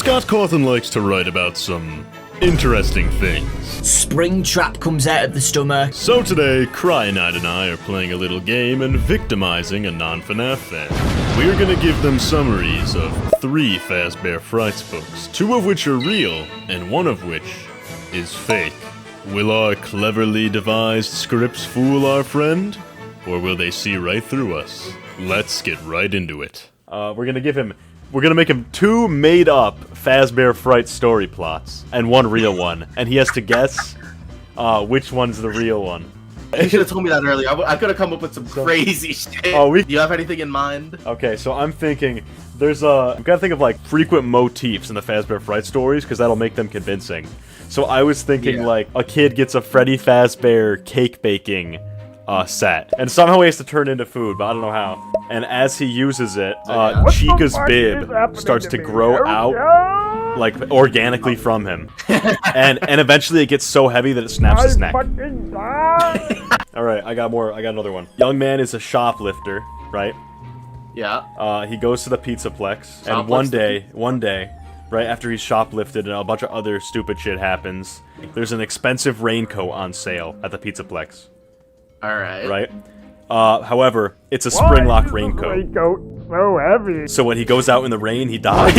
Scott Cawthon likes to write about some interesting things. Springtrap comes out of the stomach. So today, Cryonide and I are playing a little game and victimizing a non-FNaF fan. We're gonna give them summaries of 3 Fazbear Frights books, 2 of which are real, and 1 of which is fake. Will our cleverly devised scripts fool our friend? Or will they see right through us? Let's get right into it. We're gonna make him 2 made-up Fazbear Frights story plots, and 1 real one, and he has to guess which one's the real one. You should have told me that earlier. I could have come up with some crazy shit. Do you have anything in mind? Okay, so I'm thinking, we've gotta think of like frequent motifs in the Fazbear Frights stories, because that'll make them convincing. So I was thinking like, a kid gets a Freddy Fazbear cake baking set, and somehow he has to turn into food, but I don't know how. And as he uses it, Chica's bib starts to grow out, like, organically from him. and eventually it gets so heavy that it snaps his neck. Alright, I got another one. Young man is a shoplifter, right? Yeah. He goes to the Pizzaplex, and one day, right after he's shoplifted and a bunch of other stupid shit happens, there's an expensive raincoat on sale at the Pizzaplex. Alright. Right? However, it's a spring-lock raincoat. So heavy. So when he goes out in the rain, he dies.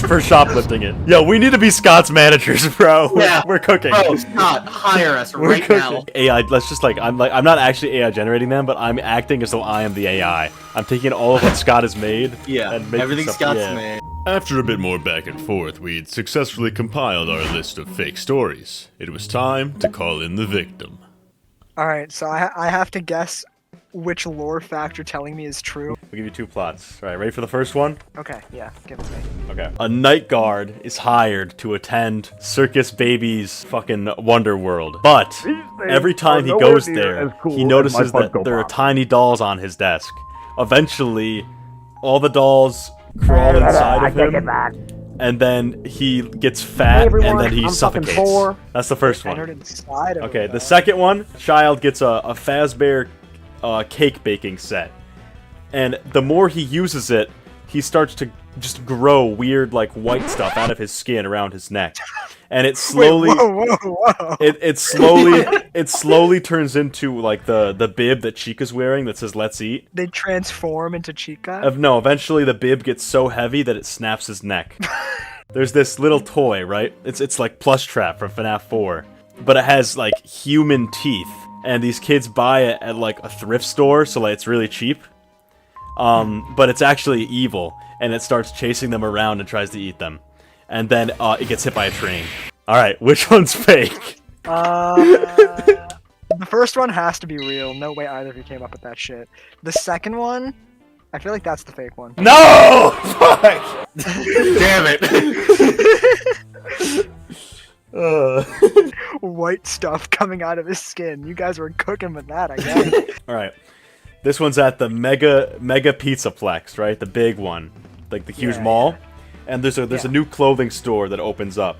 for shoplifting it. Yo, we need to be Scott's managers, bro. Yeah. We're cooking. Bro, Scott, hire us right now. AI, let's just I'm not actually AI generating them, but I'm acting as though I am the AI. I'm taking all of what Scott has made. Yeah, and making everything stuff, Scott's made. After a bit more back and forth, we'd successfully compiled our list of fake stories. It was time to call in the victim. Alright, so I have to guess which lore fact you're telling me is true. We'll give you 2 plots. Alright, ready for the first one? Okay, yeah, give it to me. Okay. A night guard is hired to attend Circus Baby's fucking Wonder World. But every time he goes there, he notices that there are tiny dolls on his desk. Eventually, all the dolls crawl inside of him, and then he gets fat, and then he suffocates. That's the first one. Okay, the second one, child gets a Fazbear cake baking set. And the more he uses it, he starts to just grow weird, like, white stuff out of his skin around his neck. And it slowly... Whoa. It slowly turns into, like, the bib that Chica's wearing that says, "Let's eat." They transform into Chica? No, eventually the bib gets so heavy that it snaps his neck. There's this little toy, right? It's like Plush Trap from FNaF 4. But it has, like, human teeth. And these kids buy it at, like, a thrift store, so, like, it's really cheap. But it's actually evil, and it starts chasing them around and tries to eat them. And then, it gets hit by a train. Alright, which one's fake? The first one has to be real. No way either of you came up with that shit. The second one, I feel like that's the fake one. No! Fuck! Damn it. White stuff coming out of his skin. You guys were cooking with that, I guess. Alright. This one's at the Mega Pizzaplex, right? The big one. Like the huge mall. Yeah. And there's a new clothing store that opens up.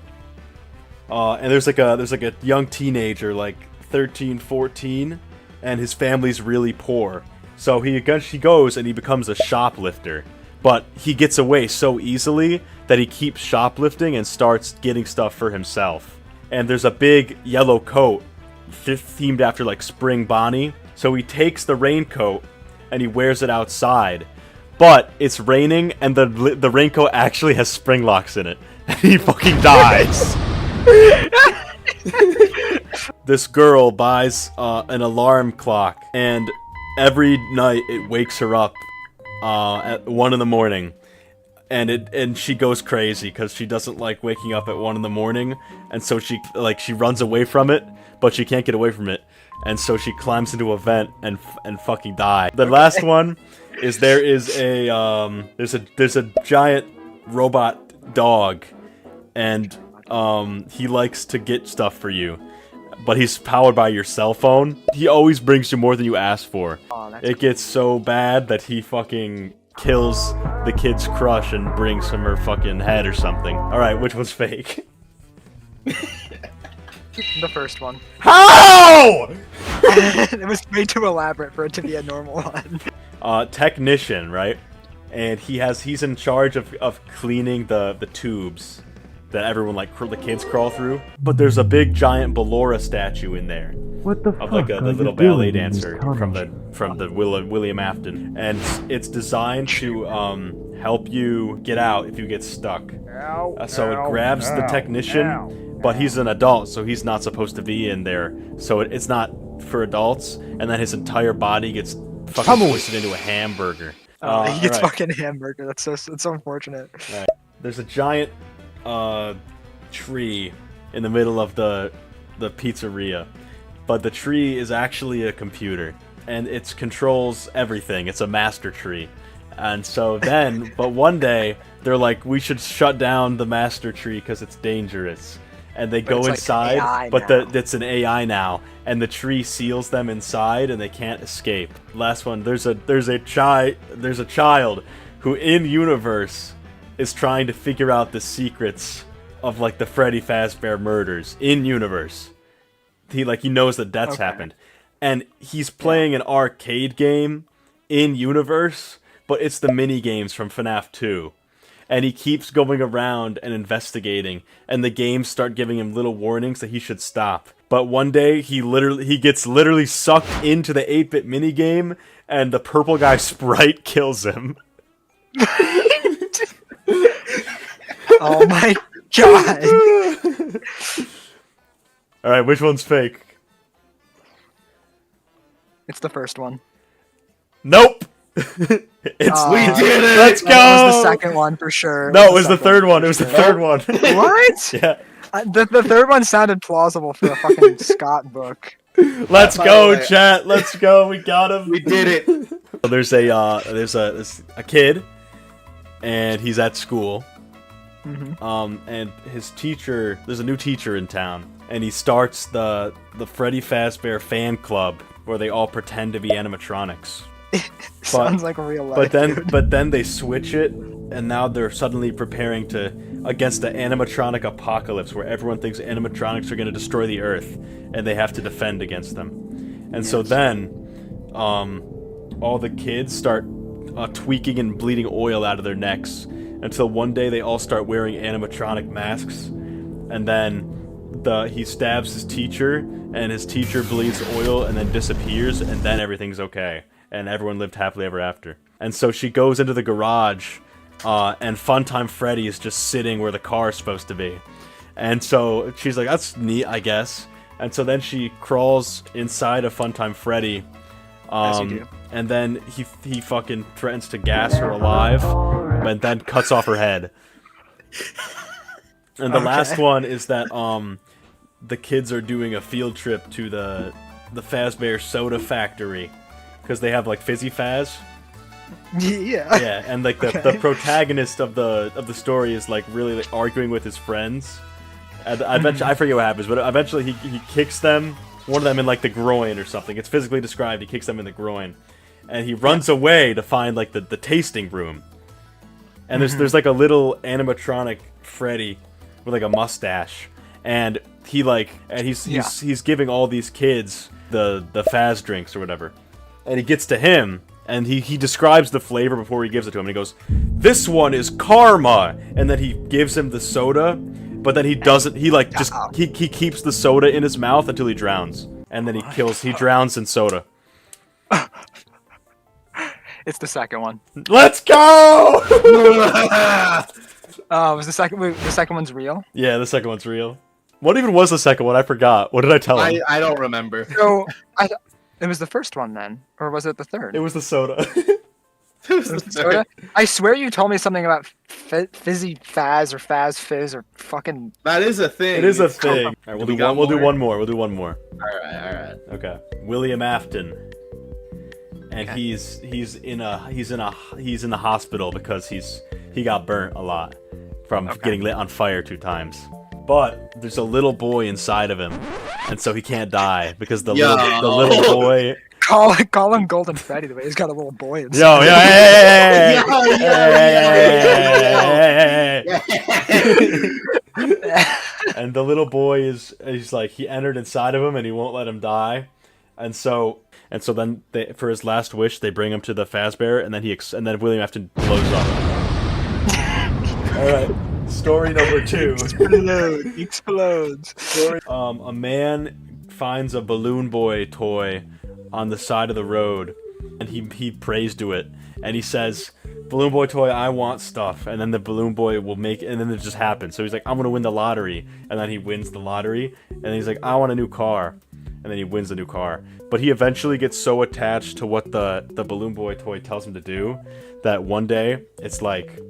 And there's like a young teenager, like 13, 14, and his family's really poor. So he goes and he becomes a shoplifter. But he gets away so easily that he keeps shoplifting and starts getting stuff for himself. And there's a big yellow coat themed after like Spring Bonnie. So he takes the raincoat and he wears it outside. But it's raining and the raincoat actually has spring locks in it. And he fucking dies. This girl buys an alarm clock, and every night it wakes her up at 1 in the morning. And she goes crazy because she doesn't like waking up at 1 in the morning, and so she runs away from it, but she can't get away from it, and so she climbs into a vent and fucking dies. The last one is there's a giant robot dog, and he likes to get stuff for you, but he's powered by your cell phone. He always brings you more than you ask for. It gets so bad that he fucking kills the kid's crush and brings him her fucking head or something. Alright, which one's fake? The first one. How?! It was way too elaborate for it to be a normal one. Technician, right? and he's in charge of cleaning the tubes that everyone the kids crawl through. But there's a big giant Ballora statue in there. What the Of fuck the are little you ballet doing in these dancer tunnels? from the William Afton, and it's designed to help you get out if you get stuck. So it grabs the technician, but he's an adult, so he's not supposed to be in there. So it's not for adults, and then his entire body gets fucking twisted into a hamburger. He gets alright. fucking hamburger. That's so unfortunate. There's a giant tree in the middle of the pizzeria, but the tree is actually a computer, and it controls everything. It's a master tree. And so then, but one day, they're like, we should shut down the master tree because it's dangerous. And they go inside, it's an AI now, and the tree seals them inside, and they can't escape. Last one, there's a child who in universe is trying to figure out the secrets of like the Freddy Fazbear murders in universe. He knows that death's happened, and he's playing an arcade game in universe, but it's the mini games from FNaF 2. And he keeps going around and investigating, and the games start giving him little warnings that he should stop. But one day, he gets literally sucked into the 8-bit minigame, and the purple guy Sprite kills him. Oh my god! Alright, which one's fake? It's the first one. Nope! We did it! Let's go! It was the second one for sure. No, it was the third one. It was the third one. What? Yeah. The third one sounded plausible for a fucking Scott book. Let's go, chat. Let's go. We got him. We did it. So there's a kid, and he's at school. And his teacher, there's a new teacher in town, and he starts the Freddy Fazbear fan club where they all pretend to be animatronics. Sounds like real life. But then they switch it, and now they're suddenly preparing against the animatronic apocalypse, where everyone thinks animatronics are going to destroy the Earth, and they have to defend against them. And so then, all the kids start tweaking and bleeding oil out of their necks, until one day they all start wearing animatronic masks, and then he stabs his teacher, and his teacher bleeds oil and then disappears, and then everything's okay. And everyone lived happily ever after. And so she goes into the garage, and Funtime Freddy is just sitting where the car is supposed to be. And so she's like, that's neat, I guess. And so then she crawls inside of Funtime Freddy, As you do. and then he fucking threatens to gas her alive, and then cuts off her head. And the last one is that the kids are doing a field trip to the Fazbear soda factory, because they have like Fizzy Faz. Yeah. Yeah, and like the protagonist of the story is like really arguing with his friends. And I forget what happens, but eventually he kicks them, one of them in like the groin or something. It's physically described. He kicks them in the groin, and he runs away to find like the tasting room. And there's like a little animatronic Freddy with like a mustache, and he's giving all these kids the Faz drinks or whatever. And he gets to him, and he describes the flavor before he gives it to him, and he goes, "This one is karma," and then he gives him the soda, but then he doesn't. He like just he keeps the soda in his mouth until he drowns, and then he drowns in soda. It's the second one. Let's go! Was the second one's real? Yeah, the second one's real. What even was the second one? I forgot. What did I tell him? I don't remember. So it was the first one then, or was it the third? It was the soda. It was the soda? I swear you told me something about Fizzy Faz or Faz Fizz or fucking. That is a thing. It is a thing. All right, we'll do one more. We'll do one more. All right. Okay. William Afton. And he's in the hospital because he got burnt a lot from getting lit on fire 2 times. But there's a little boy inside of him, and so he can't die because the little boy. Call him Golden Freddy the way he's got a little boy inside. And the little boy he's like, he entered inside of him and he won't let him die, and so And so then for his last wish, they bring him to the Fazbear, and then William Afton blows up. All right, story number 2. Explodes. A man finds a Balloon Boy toy on the side of the road, and he prays to it, and he says, "Balloon Boy toy, I want stuff." And then the Balloon Boy will make it, and then it just happens. So he's like, "I'm gonna win the lottery," and then he wins the lottery, and then he's like, "I want a new car," and then he wins the new car. But he eventually gets so attached to what the Balloon Boy toy tells him to do that one day it's like,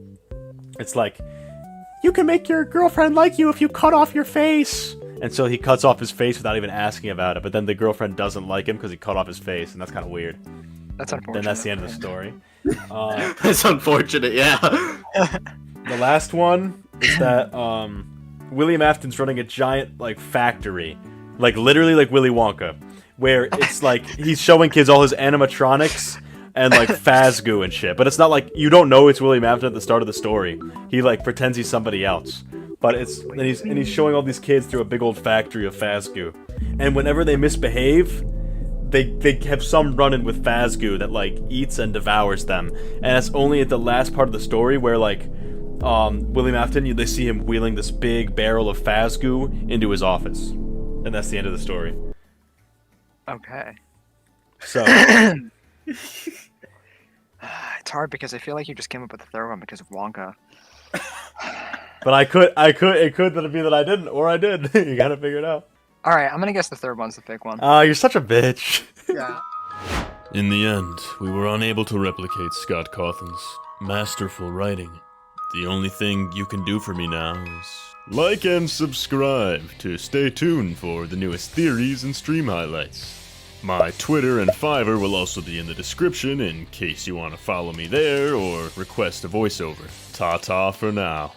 "You can make your girlfriend like you if you cut off your face." And so he cuts off his face without even asking about it. But then the girlfriend doesn't like him because he cut off his face, and that's kind of weird. That's unfortunate. Then that's the end of the story. That's unfortunate, yeah. The last one is that William Afton's running a giant factory, literally like Willy Wonka, where it's like he's showing kids all his animatronics and Fazgoo and shit. But it's not like you don't know it's William Afton at the start of the story. He pretends he's somebody else. But he's showing all these kids through a big old factory of Fazgoo. And whenever they misbehave, they have some run-in with Fazgoo that eats and devours them. And it's only at the last part of the story where William Afton, they see him wheeling this big barrel of Fazgoo into his office. And that's the end of the story. Okay. So It's hard because I feel like you just came up with the third one because of Wonka. But it could be that I didn't, or I did. You gotta figure it out. Alright, I'm gonna guess the third one's the fake one. You're such a bitch. Yeah. In the end, we were unable to replicate Scott Cawthon's masterful writing. The only thing you can do for me now is like and subscribe to stay tuned for the newest theories and stream highlights. My Twitter and Fiverr will also be in the description in case you want to follow me there or request a voiceover. Ta-ta for now.